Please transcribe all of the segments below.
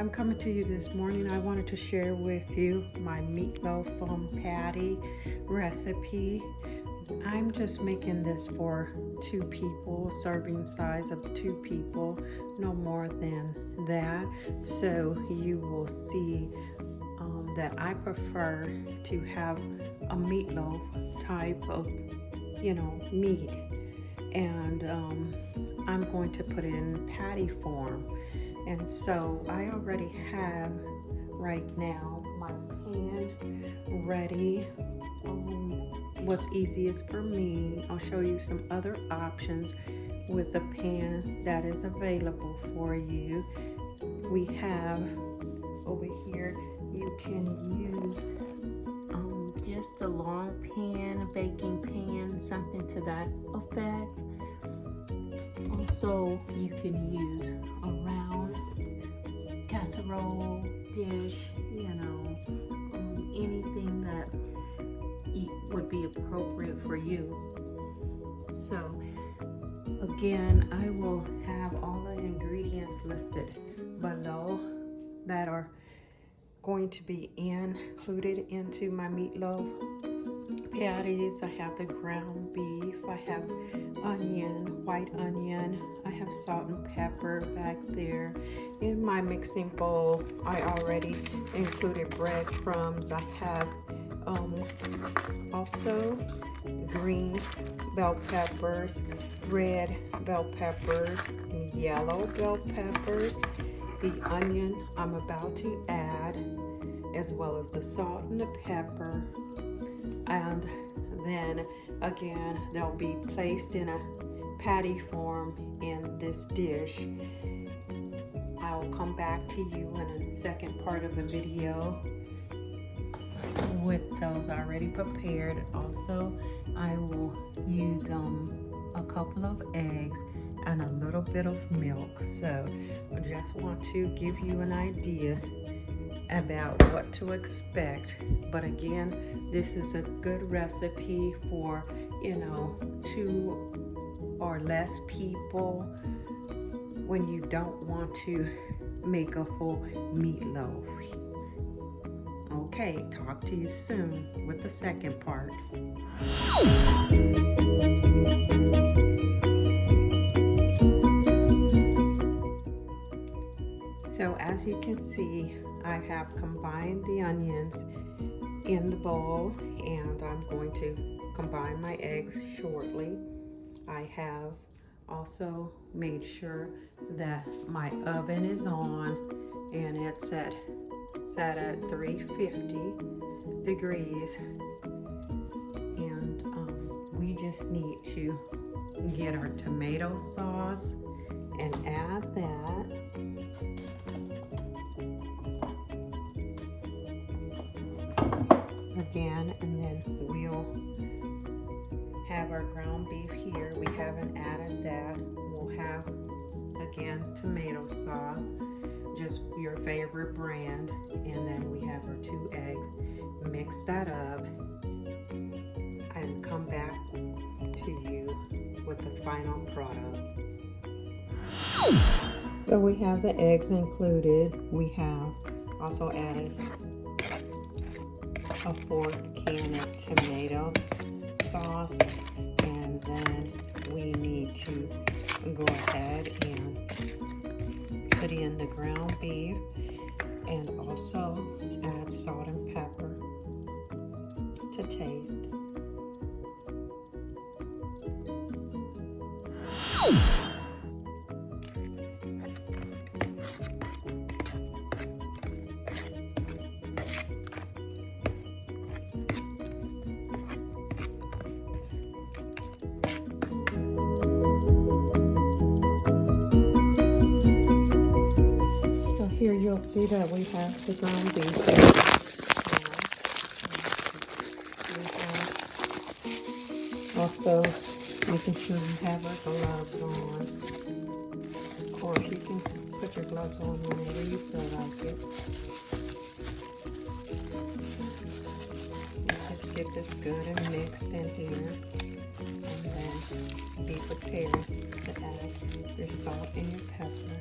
I'm coming to you this morning. I wanted to share with you my meatloaf patty recipe. I'm just making this for 2 people, serving size of 2 people, no more than that. So you will see that I prefer to have a meatloaf type of, meat. And I'm going to put it in patty form. And so I already have right now my pan ready. What's easiest for me, I'll show you some other options with the pan that is available for you. We have over here, you can use just a long pan, baking pan, something to that effect. Also, you can use a round casserole dish, anything that would be appropriate for you. So again, I will have all the ingredients listed below that are going to be included into my meatloaf patties. I have the ground beef, I have onion, white onion, I have salt and pepper back there. In my mixing bowl, I already included breadcrumbs. I have also green bell peppers, red bell peppers, yellow bell peppers, the onion I'm about to add, as well as the salt and the pepper. And then again, they'll be placed in a patty form in this dish. I'll come back to you in a second part of the video with those already prepared. Also, I will use a couple of eggs and a little bit of milk. So I just want to give you an idea about what to expect. But again, this is a good recipe for 2 or less people when you don't want to make a full meatloaf. Okay, talk to you soon with the second part. So as you can see, I have combined the onions in the bowl, and I'm going to combine my eggs shortly. I have also made sure that my oven is on, and it's set at 350 degrees. And we just need to get our tomato sauce and add that. Again, and then we'll have our ground beef here. We haven't added that. We'll have, again, tomato sauce, just your favorite brand, and then we have our 2 eggs. Mix that up and come back to you with the final product. So we have the eggs included. We have also added a 4th can of tomato sauce, and then we need to go ahead and put in the ground beef and also add salt and pepper to taste. Here you'll see that we have the ground beef. Also, making sure you have our gloves on. Of course, you can put your gloves on whenever you feel like it. And just get this good and mixed in here. And then be prepared to add your salt and your pepper.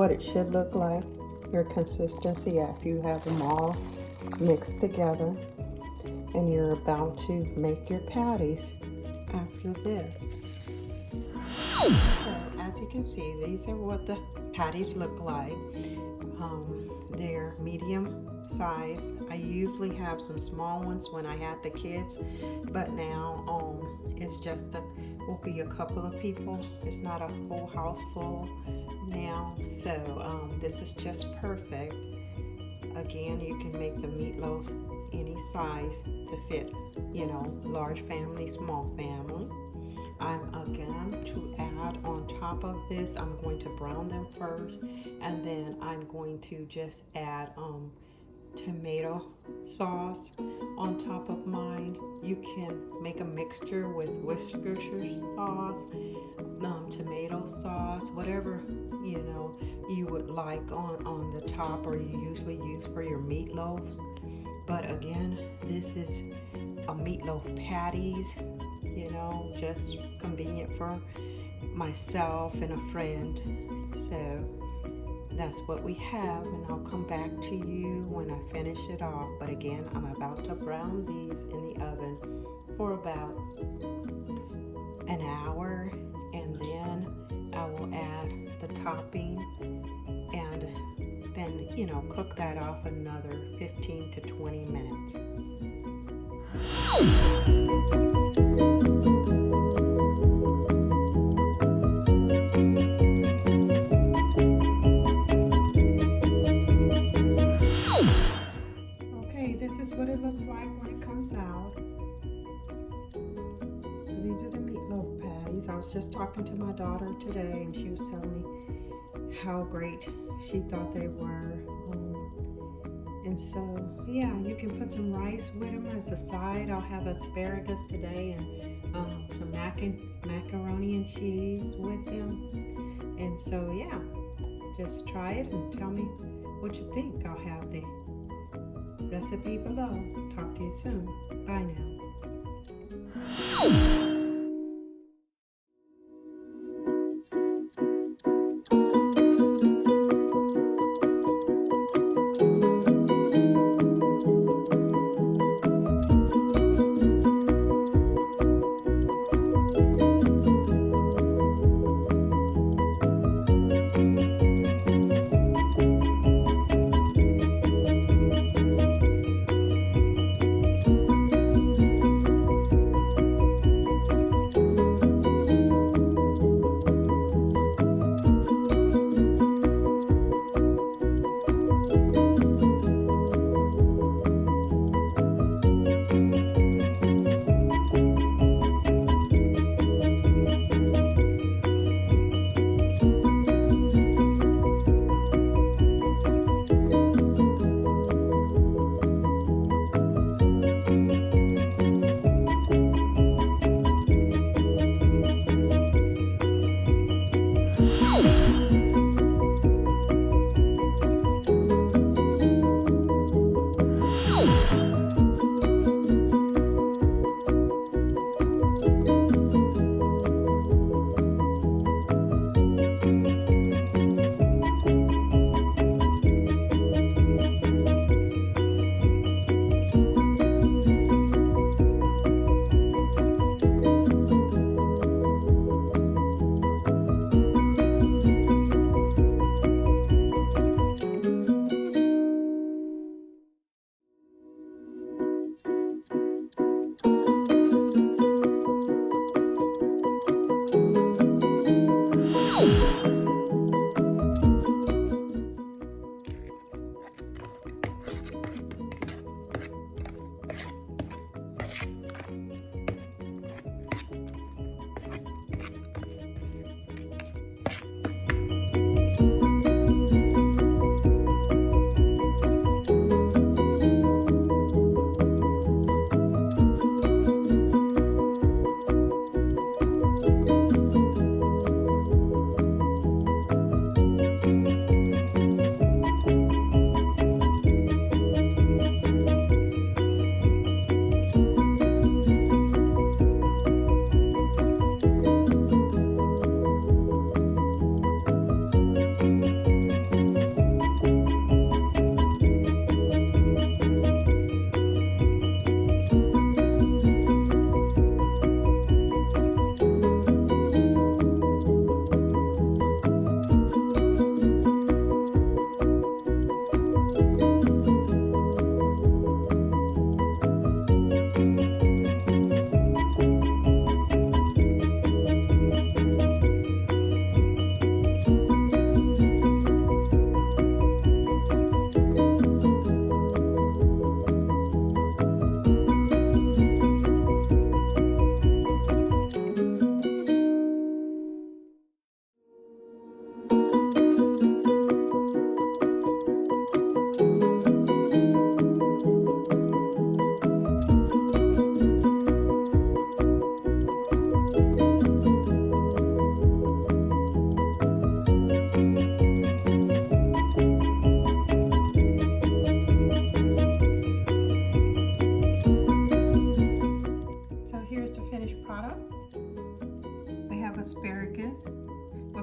what it should look like, your consistency after you have them all mixed together. And you're about to make your patties after this. So as you can see, these are what the patties look like. They're medium size. I usually have some small ones when I had the kids, but now it's just will be a couple of people. It's not a whole house full now, so this is just perfect. Again, you can make the meatloaf any size to fit, large family, small family. I'm again to add on top of this, I'm going to brown them first, and then I'm going to just add tomato sauce on top of mine. You can make a mixture with Worcestershire sauce, tomato sauce, whatever you would like on the top, or you usually use for your meatloaves. But again, this is a meatloaf patties, just convenient for myself and a friend. So that's what we have, and I'll come back to you when I finish it off. But again, I'm about to brown these in the oven for about an hour, and then I will add the topping and then cook that off another 15 to 20 minutes. Okay, this is what it looks like when it comes out. So these are the meatloaf patties. I was just talking to my daughter today, and she was telling me how great she thought they were. And so, yeah, you can put some rice with them as a side. I'll have asparagus today and some macaroni and cheese with them. And so, yeah, just try it and tell me what you think. I'll have the recipe below. Talk to you soon. Bye now.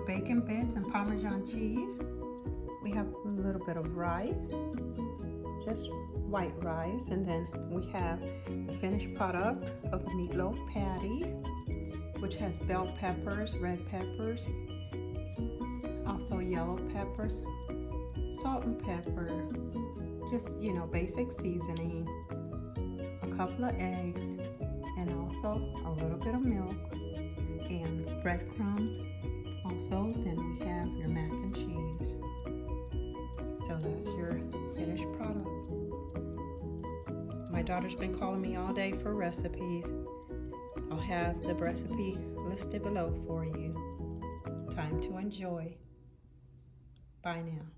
bacon bits and Parmesan cheese. We have a little bit of rice, just white rice, and then we have the finished product of the meatloaf patties, which has bell peppers, red peppers, also yellow peppers, salt and pepper, just basic seasoning, a couple of eggs, and also a little bit of milk and breadcrumbs. Also, then we have your mac and cheese. So that's your finished product. My daughter's been calling me all day for recipes. I'll have the recipe listed below for you. Time to enjoy. Bye now.